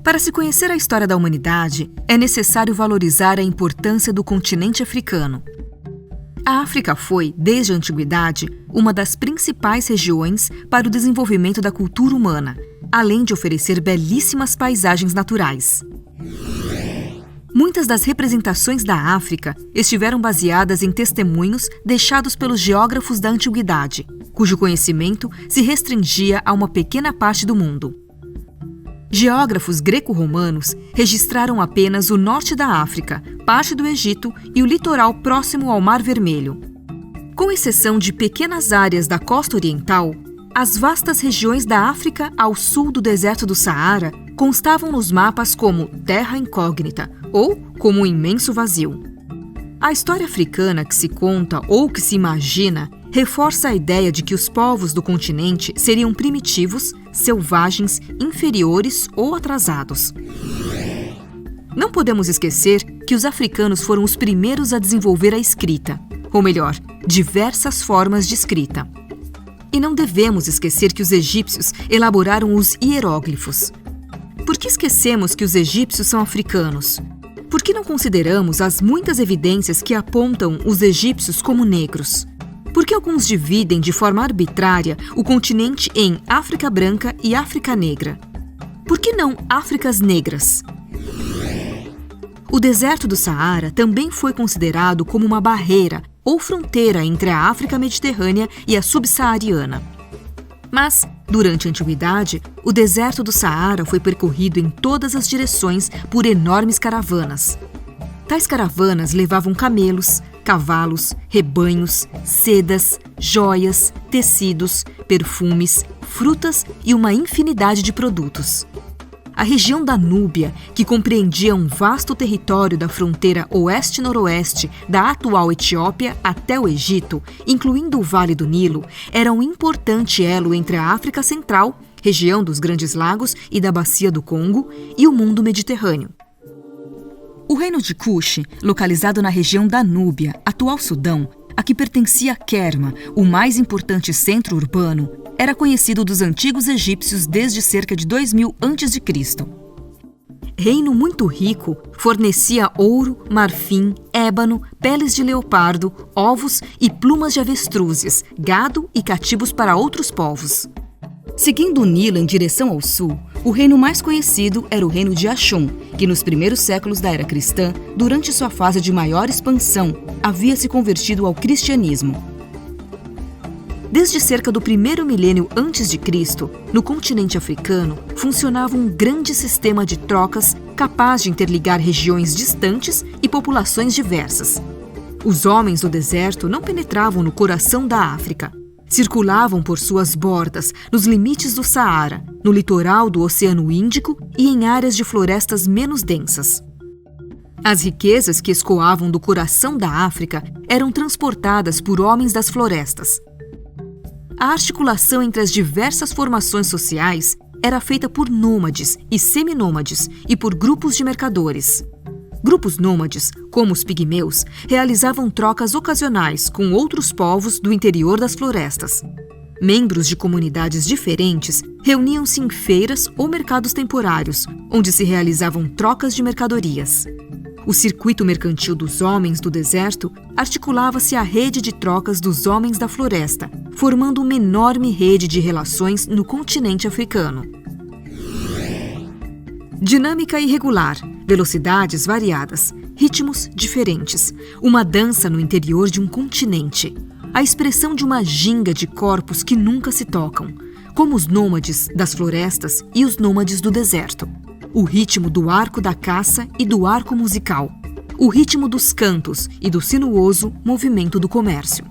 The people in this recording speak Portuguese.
Para se conhecer a história da humanidade, é necessário valorizar a importância do continente africano. A África foi, desde a antiguidade, uma das principais regiões para o desenvolvimento da cultura humana, além de oferecer belíssimas paisagens naturais. Muitas das representações da África estiveram baseadas em testemunhos deixados pelos geógrafos da antiguidade, cujo conhecimento se restringia a uma pequena parte do mundo. Geógrafos greco-romanos registraram apenas o norte da África, parte do Egito e o litoral próximo ao Mar Vermelho. Com exceção de pequenas áreas da costa oriental, as vastas regiões da África ao sul do deserto do Saara constavam nos mapas como terra incógnita ou como um imenso vazio. A história africana que se conta ou que se imagina reforça a ideia de que os povos do continente seriam primitivos, selvagens, inferiores ou atrasados. Não podemos esquecer que os africanos foram os primeiros a desenvolver a escrita, ou melhor, diversas formas de escrita. E não devemos esquecer que os egípcios elaboraram os hieróglifos. Por que esquecemos que os egípcios são africanos? Por que não consideramos as muitas evidências que apontam os egípcios como negros? Por que alguns dividem de forma arbitrária o continente em África Branca e África Negra? Por que não Áfricas Negras? O deserto do Saara também foi considerado como uma barreira ou fronteira entre a África Mediterrânea e a subsaariana. Mas, durante a antiguidade, o deserto do Saara foi percorrido em todas as direções por enormes caravanas. Tais caravanas levavam camelos, cavalos, rebanhos, sedas, joias, tecidos, perfumes, frutas e uma infinidade de produtos. A região da Núbia, que compreendia um vasto território da fronteira oeste-noroeste da atual Etiópia até o Egito, incluindo o Vale do Nilo, era um importante elo entre a África Central, região dos Grandes Lagos e da Bacia do Congo, e o mundo mediterrâneo. O reino de Kush, localizado na região da Núbia, atual Sudão, a que pertencia Kerma, o mais importante centro urbano, era conhecido dos antigos egípcios desde cerca de 2000 a.C. Reino muito rico, fornecia ouro, marfim, ébano, peles de leopardo, ovos e plumas de avestruzes, gado e cativos para outros povos. Seguindo o Nilo em direção ao sul, o reino mais conhecido era o reino de Axum, que nos primeiros séculos da era cristã, durante sua fase de maior expansão, havia se convertido ao cristianismo. Desde cerca do primeiro milênio antes de Cristo, no continente africano, funcionava um grande sistema de trocas capaz de interligar regiões distantes e populações diversas. Os homens do deserto não penetravam no coração da África. Circulavam por suas bordas, nos limites do Saara, no litoral do Oceano Índico e em áreas de florestas menos densas. As riquezas que escoavam do coração da África eram transportadas por homens das florestas. A articulação entre as diversas formações sociais era feita por nômades e seminômades e por grupos de mercadores. Grupos nômades, como os pigmeus, realizavam trocas ocasionais com outros povos do interior das florestas. Membros de comunidades diferentes reuniam-se em feiras ou mercados temporários, onde se realizavam trocas de mercadorias. O circuito mercantil dos homens do deserto articulava-se à rede de trocas dos homens da floresta, formando uma enorme rede de relações no continente africano. Dinâmica irregular, velocidades variadas, ritmos diferentes, uma dança no interior de um continente, a expressão de uma ginga de corpos que nunca se tocam, como os nômades das florestas e os nômades do deserto, o ritmo do arco da caça e do arco musical, o ritmo dos cantos e do sinuoso movimento do comércio.